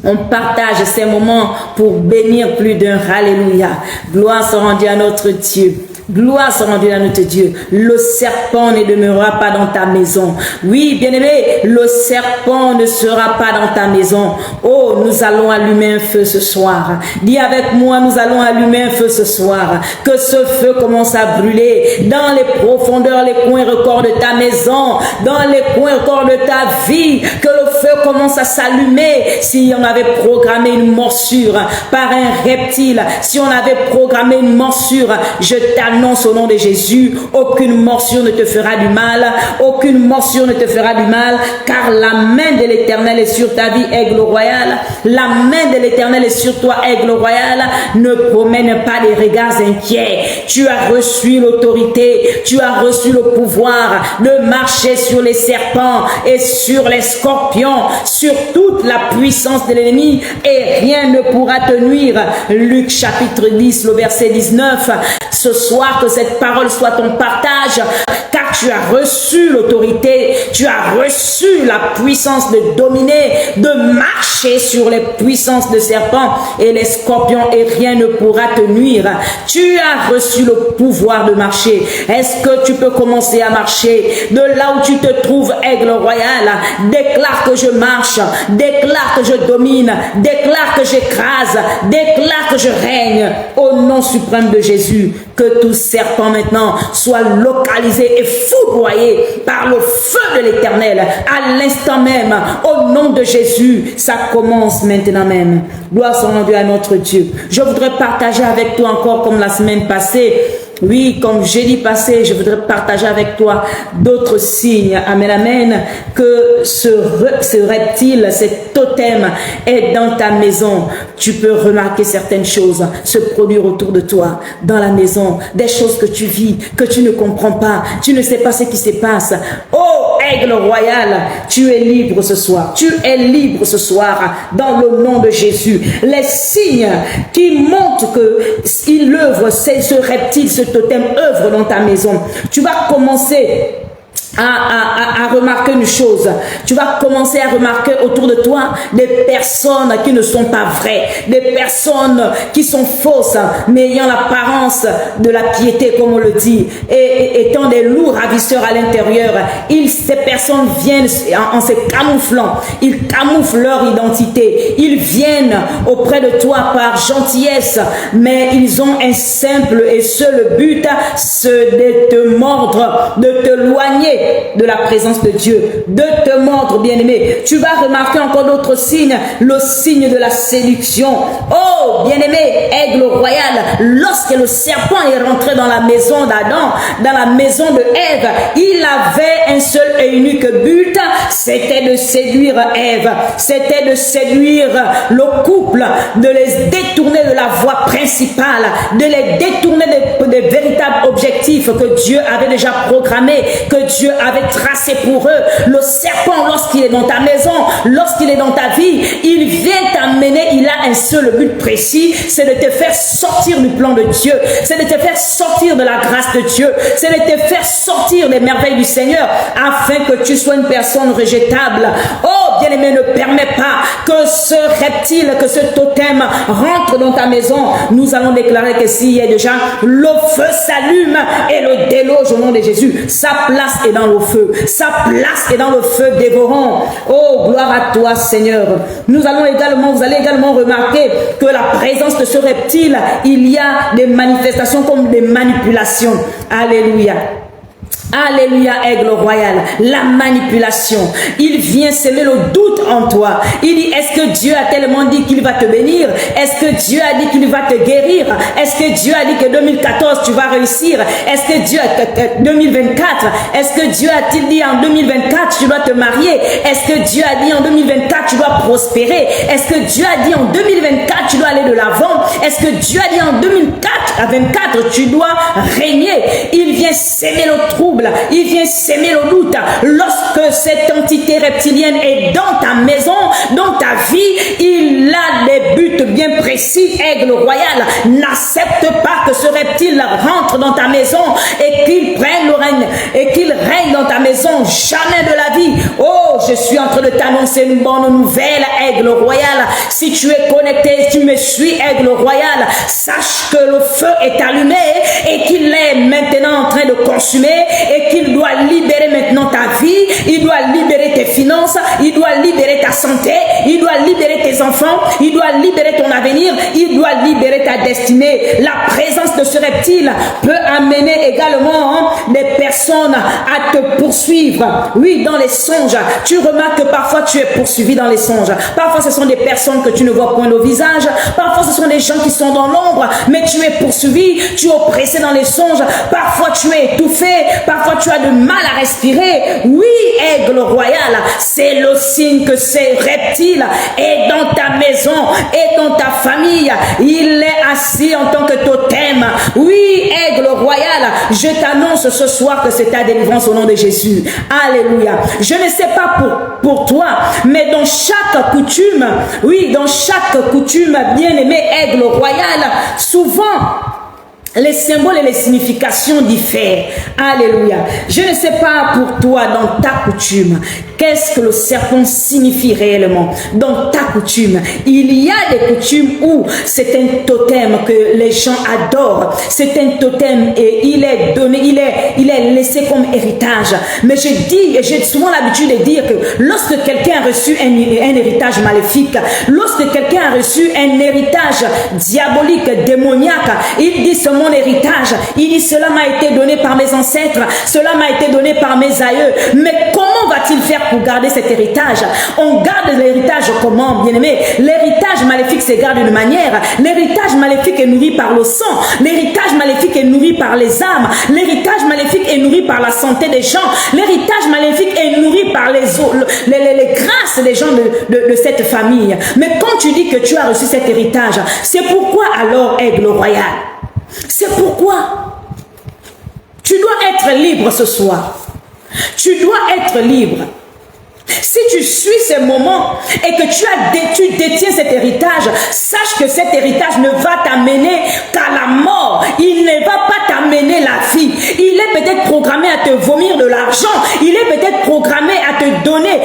On partage ces moments pour bénir plus d'un. Alléluia. Gloire soit rendue à notre Dieu. Gloire soit rendue à notre Dieu. Le serpent ne demeurera pas dans ta maison. Oui, bien-aimé, le serpent ne sera pas dans ta maison. Oh, nous allons allumer un feu ce soir. Dis avec moi, nous allons allumer un feu ce soir. Que ce feu commence à brûler dans les profondeurs, les coins records de ta maison, dans les coins records de ta vie. Que le feu commence à s'allumer. Si on avait programmé une morsure par un reptile, si on avait programmé une morsure, je t'annonce au nom de Jésus, aucune morsure ne te fera du mal, aucune morsure ne te fera du mal, car la main de l'Éternel est sur ta vie, aigle royal. La main de l'Éternel est sur toi, aigle royal. Ne promène pas des regards inquiets. Tu as reçu l'autorité, tu as reçu le pouvoir de marcher sur les serpents et sur les scorpions, sur toute la puissance de l'ennemi, et rien ne pourra te nuire. Luc chapitre 10, le verset 19. Ce soir, que cette parole soit ton partage, car tu as reçu l'autorité, tu as reçu la puissance de dominer, de marcher sur les puissances de serpents et les scorpions, et rien ne pourra te nuire. Tu as reçu le pouvoir de marcher. Est-ce que tu peux commencer à marcher de là où tu te trouves, aigle royal? Déclare que je marche, déclare que je domine, déclare que j'écrase, déclare que je règne au nom suprême de Jésus. Que tout serpent maintenant soit localisé et foudroyé par le feu de l'Éternel à l'instant même, au nom de Jésus. Ça commence maintenant même. Gloire soit rendue à notre Dieu. Je voudrais partager avec toi encore comme la semaine passée. Oui, comme jeudi passé, je voudrais partager avec toi d'autres signes. Amen, amen. Que ce reptile, cet totem est dans ta maison. Tu peux remarquer certaines choses se produire autour de toi, dans la maison. Des choses que tu vis, que tu ne comprends pas. Tu ne sais pas ce qui se passe. Oh, aigle royal, tu es libre ce soir. Tu es libre ce soir dans le nom de Jésus. Les signes qui montrent que il œuvre, c'est ce reptile, ce totem œuvre dans ta maison. Tu vas commencer à remarquer une chose. Tu vas commencer à remarquer autour de toi des personnes qui ne sont pas vraies, des personnes qui sont fausses, mais ayant l'apparence de la piété, comme on le dit, et étant des loups ravisseurs à l'intérieur. Ces personnes viennent en se camouflant, ils camouflent leur identité, ils viennent auprès de toi par gentillesse, mais ils ont un simple et seul but, c'est de te mordre, de te loigner de la présence de Dieu, de te mordre, bien-aimé. Tu vas remarquer encore d'autres signes, le signe de la séduction. Oh, bien-aimé, aigle royal, lorsque le serpent est rentré dans la maison d'Adam, dans la maison de Ève, il avait un seul et unique but, c'était de séduire Ève, c'était de séduire le couple, de les détourner de la voie principale, de les détourner des véritables objectifs que Dieu avait déjà programmés, que Dieu avait tracé pour eux. Le serpent, lorsqu'il est dans ta maison, lorsqu'il est dans ta vie, il vient t'amener, il a un seul but précis, c'est de te faire sortir du plan de Dieu, c'est de te faire sortir de la grâce de Dieu, c'est de te faire sortir des merveilles du Seigneur, afin que tu sois une personne rejetable. Oh, bien-aimé, ne permets pas que ce reptile, que ce totem rentre dans ta maison. Nous allons déclarer que s'il y a déjà, le feu s'allume et le déloge au nom de Jésus. Sa place est dans le feu. Sa place est dans le feu dévorant. Oh, gloire à toi, Seigneur. Vous allez également remarquer que la présence de ce reptile, il y a des manifestations comme des manipulations. Alléluia. Alléluia, aigle royal, la manipulation. Il vient semer le doute en toi. Il dit, est-ce que Dieu a tellement dit qu'il va te bénir? Est-ce que Dieu a dit qu'il va te guérir? Est-ce que Dieu a dit que 2014 tu vas réussir? Est-ce que Dieu a 2024? Est-ce que Dieu a-t-il dit en 2024 tu dois te marier? Est-ce que Dieu a dit en 2024 tu dois prospérer? Est-ce que Dieu a dit en 2024 tu dois aller de l'avant? Est-ce que Dieu a dit en 2024 tu dois régner? Il vient semer le trouble. Il vient s'aimer le doute. Lorsque cette entité reptilienne est dans ta maison, dans ta vie, il a des buts bien précis. Aigle royal, n'accepte pas que que ce reptile rentre dans ta maison et qu'il prenne le règne et qu'il règne dans ta maison jamais de la vie. Oh, je suis en train de t'annoncer une bonne nouvelle, Aigle Royal. Si tu es connecté, si tu me suis, Aigle Royal, sache que le feu est allumé et qu'il est maintenant en train de consumer et qu'il doit libérer maintenant ta vie, il doit libérer tes finances, il doit libérer ta santé, il doit libérer tes enfants, il doit libérer ton avenir, il doit libérer ta destinée. La présence de ce reptile peut amener également des personnes à te poursuivre. Oui, dans les songes. Tu remarques que parfois tu es poursuivi dans les songes. Parfois ce sont des personnes que tu ne vois point au visage. Parfois ce sont des gens qui sont dans l'ombre, mais tu es poursuivi, tu es oppressé dans les songes. Parfois tu es étouffé, parfois tu as de mal à respirer. Oui, Aigle Royal, c'est le signe que ces reptiles est dans ta maison et dans ta famille. Il est assis en tant que totem. Oui, Aigle Royal, je t'annonce ce soir que c'est ta délivrance au nom de Jésus. Alléluia. Je ne sais pas pour toi, mais dans chaque coutume, oui, dans chaque coutume, bien-aimé Aigle Royal, souvent, les symboles et les significations diffèrent. Alléluia. Je ne sais pas pour toi, dans ta coutume, qu'est-ce que le serpent signifie réellement. Dans ta coutume, il y a des coutumes où c'est un totem que les gens adorent. C'est un totem et il est donné, il est laissé comme héritage. Mais je dis, et j'ai souvent l'habitude de dire que lorsque quelqu'un a reçu un héritage maléfique, lorsque quelqu'un a reçu un héritage diabolique, démoniaque, il dit mon héritage, il dit cela m'a été donné par mes ancêtres, cela m'a été donné par mes aïeux, mais comment va-t-il faire pour garder cet héritage? On garde l'héritage comment, bien-aimé? L'héritage maléfique se garde d'une manière, l'héritage maléfique est nourri par le sang, l'héritage maléfique est nourri par les âmes, l'héritage maléfique est nourri par la santé des gens, l'héritage maléfique est nourri par les grâces des gens de cette famille. Mais quand tu dis que tu as reçu cet héritage, c'est pourquoi alors Aigle Royal? C'est pourquoi tu dois être libre ce soir. Tu dois être libre. Si tu suis ces moments et que tu détiens cet héritage, sache que cet héritage ne va t'amener qu'à la mort. Il ne va pas t'amener la vie. Il est peut-être programmé à te vomir de l'argent. Il est peut-être programmé à te donner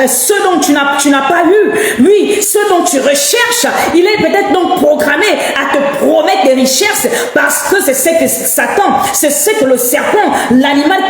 ce dont tu n'as pas eu. Oui, ce dont tu recherches. Il est peut-être donc programmé à te promettre des richesses parce que c'est ce que Satan, c'est ce que le serpent, l'animal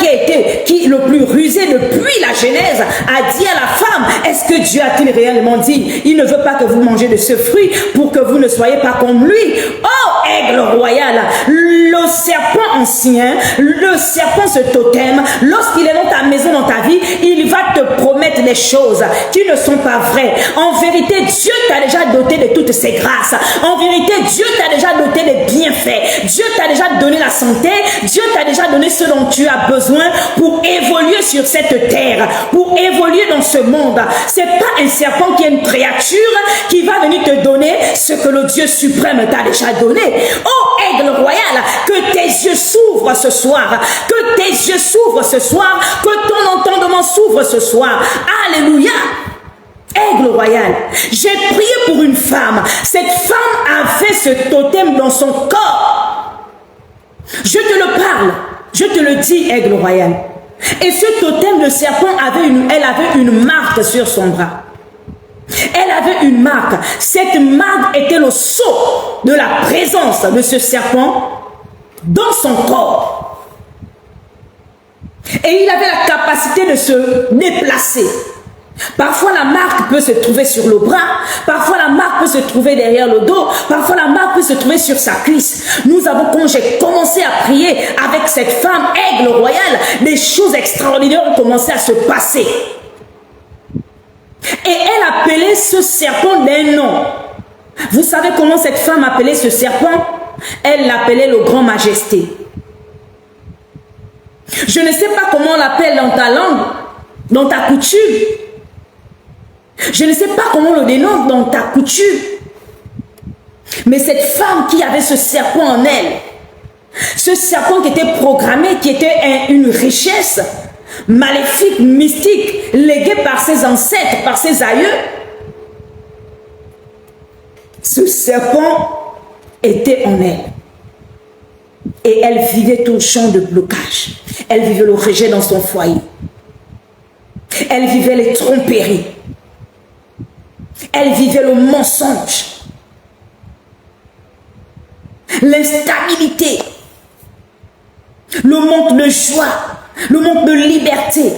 qui le plus rusé depuis la Genèse, a dit à la femme. Est-ce que Dieu a-t-il réellement dit il ne veut pas que vous mangez de ce fruit pour que vous ne soyez pas comme lui? Oh, Aigle Royal, le serpent ancien, le serpent, ce totem, lorsqu'il est dans ta maison, dans ta vie, il va te promettre des choses qui ne sont pas vraies. En vérité, Dieu t'a déjà doté de toutes ses grâces. En vérité, Dieu t'a déjà doté des bienfaits. Dieu t'a déjà donné la santé. Dieu t'a déjà donné ce dont tu as besoin pour évoluer sur cette terre, pour évoluer dans ce monde. C'est pas un serpent qui est une créature qui va venir te donner ce que le Dieu suprême t'a déjà donné. Oh, Aigle Royal, que tes yeux s'ouvrent ce soir, que tes yeux s'ouvrent ce soir, que ton entendement s'ouvre ce soir. Alléluia. Aigle Royal, j'ai prié pour une femme. Cette femme avait ce totem dans son corps. Je te le parle, je te le dis, Aigle Royal. Et ce totem de serpent elle avait une marque sur son bras. Elle avait une marque. Cette marque était le sceau de la présence de ce serpent dans son corps. Et il avait la capacité de se déplacer. Parfois la marque peut se trouver sur le bras, parfois la marque peut se trouver derrière le dos, parfois la marque peut se trouver sur sa cuisse. Quand j'ai commencé à prier avec cette femme Aigle Royal, des choses extraordinaires ont commencé à se passer. Et elle appelait ce serpent d'un nom. Vous savez comment cette femme appelait ce serpent? Elle l'appelait le Grand Majesté. Je ne sais pas comment on l'appelle dans ta langue, dans ta coutume. Je ne sais pas comment on le dénomme dans ta coutume. Mais cette femme qui avait ce serpent en elle, ce serpent qui était programmé, qui était une richesse maléfique, mystique, léguée par ses ancêtres, par ses aïeux, ce serpent était en elle. Et elle vivait tout le champ de blocage. Elle vivait le rejet dans son foyer. Elle vivait les tromperies. Elle vivait le mensonge. L'instabilité. Le manque de joie. Le manque de liberté.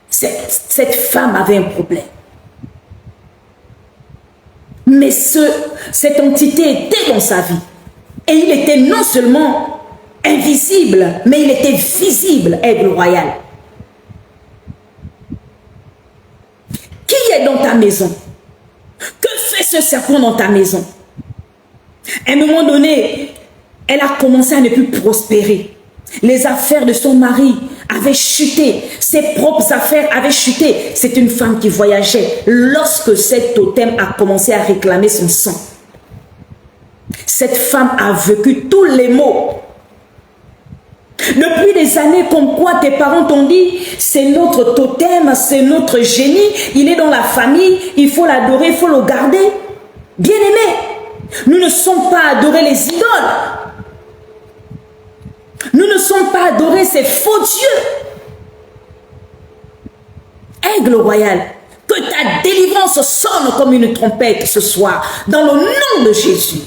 Cette femme avait un problème. Mais cette entité était dans sa vie. Et il était non seulement invisible, mais il était visible, aigle royal. Qui est dans ta maison? Que fait ce serpent dans ta maison? À un moment donné, elle a commencé à ne plus prospérer. Les affaires de son mari avaient chuté. Ses propres affaires avaient chuté. C'est une femme qui voyageait. Lorsque cet totem a commencé à réclamer son sang, cette femme a vécu tous les maux. Depuis des années, comme quoi tes parents t'ont dit, c'est notre totem, c'est notre génie, il est dans la famille, il faut l'adorer, il faut le garder. Bien-aimés, nous ne sommes pas adorés les idoles. Nous ne sommes pas adorés ces faux dieux. Aigle royal, que ta délivrance sonne comme une trompette ce soir, dans le nom de Jésus.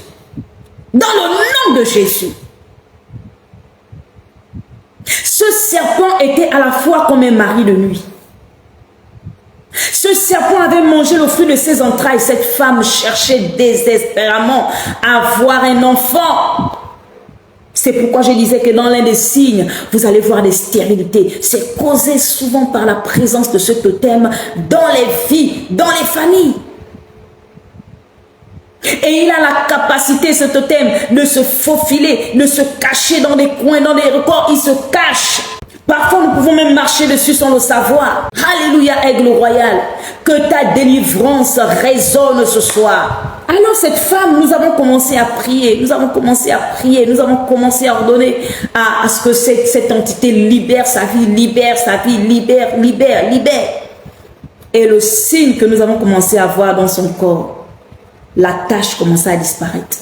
Dans le nom de Jésus. Ce serpent était à la fois comme un mari de nuit. Ce serpent avait mangé le fruit de ses entrailles. Cette femme cherchait désespérément à avoir un enfant. C'est pourquoi je disais que dans l'un des signes, vous allez voir des stérilités. C'est causé souvent par la présence de ce totem dans les vies, dans les familles. Et il a la capacité, ce totem, de se faufiler, de se cacher dans des coins, dans des recoins. Il se cache. Parfois, nous pouvons même marcher dessus sans le savoir. Alléluia, aigle royal. Que ta délivrance résonne ce soir. Alors cette femme, nous avons commencé à prier. Nous avons commencé à prier. Nous avons commencé à ordonner à ce que cette entité libère sa vie, libère sa vie, libère. Et le signe que nous avons commencé à voir dans son corps, la tache commençait à disparaître.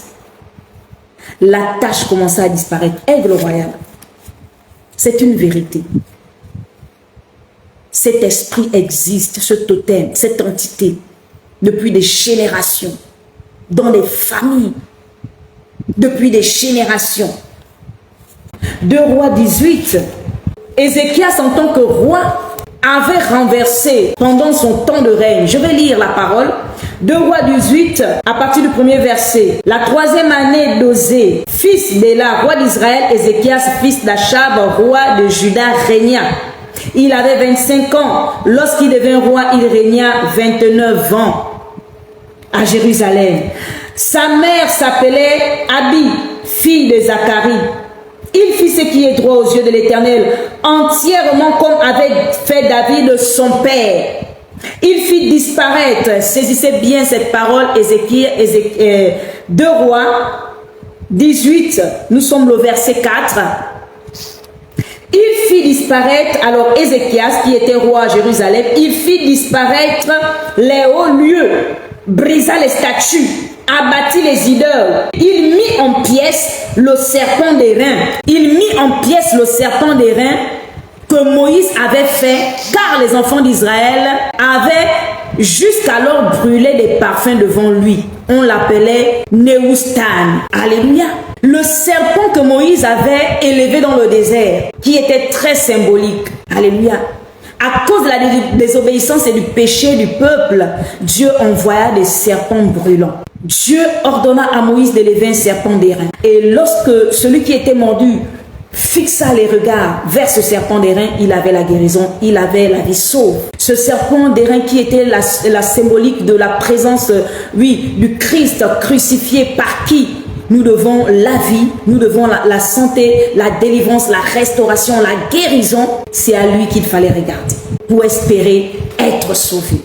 La tache commençait à disparaître. Aigle royal. C'est une vérité. Cet esprit existe, ce totem, cette entité, depuis des générations, dans les familles, depuis des générations. 2 Rois 18, Ézéchias en tant que roi avait renversé pendant son temps de règne. Je vais lire la parole. 2 Rois 18, à partir du premier verset. La 3e année d'Osée, fils d'Éla, roi d'Israël, Ézéchias, fils d'Achab, roi de Juda, régna. Il avait 25 ans. Lorsqu'il devint roi, il régna 29 ans à Jérusalem. Sa mère s'appelait Abi, fille de Zacharie. Il fit ce qui est droit aux yeux de l'Éternel, entièrement comme avait fait David son père. Il fit disparaître, saisissez bien cette parole, 2 Rois 18, nous sommes au verset 4. Il fit disparaître, alors Ézéchias, qui était roi à Jérusalem, il fit disparaître les hauts lieux, brisa les statues, abattit les idoles. Il mit en pièces le serpent d'airain. Il mit en pièces le serpent d'airain que Moïse avait fait, car les enfants d'Israël avaient jusqu'alors brûlé des parfums devant lui. On l'appelait Néhustan. Alléluia. Le serpent que Moïse avait élevé dans le désert, qui était très symbolique. Alléluia. À cause de la désobéissance et du péché du peuple, Dieu envoya des serpents brûlants. Dieu ordonna à Moïse d'élever un serpent d'airain. Et lorsque celui qui était mordu fixa les regards vers ce serpent d'airain, il avait la guérison, il avait la vie sauve. Ce serpent d'airain qui était la symbolique de la présence, du Christ crucifié, par qui nous devons la vie, nous devons la santé, la délivrance, la restauration, la guérison. C'est à lui qu'il fallait regarder pour espérer être sauvé.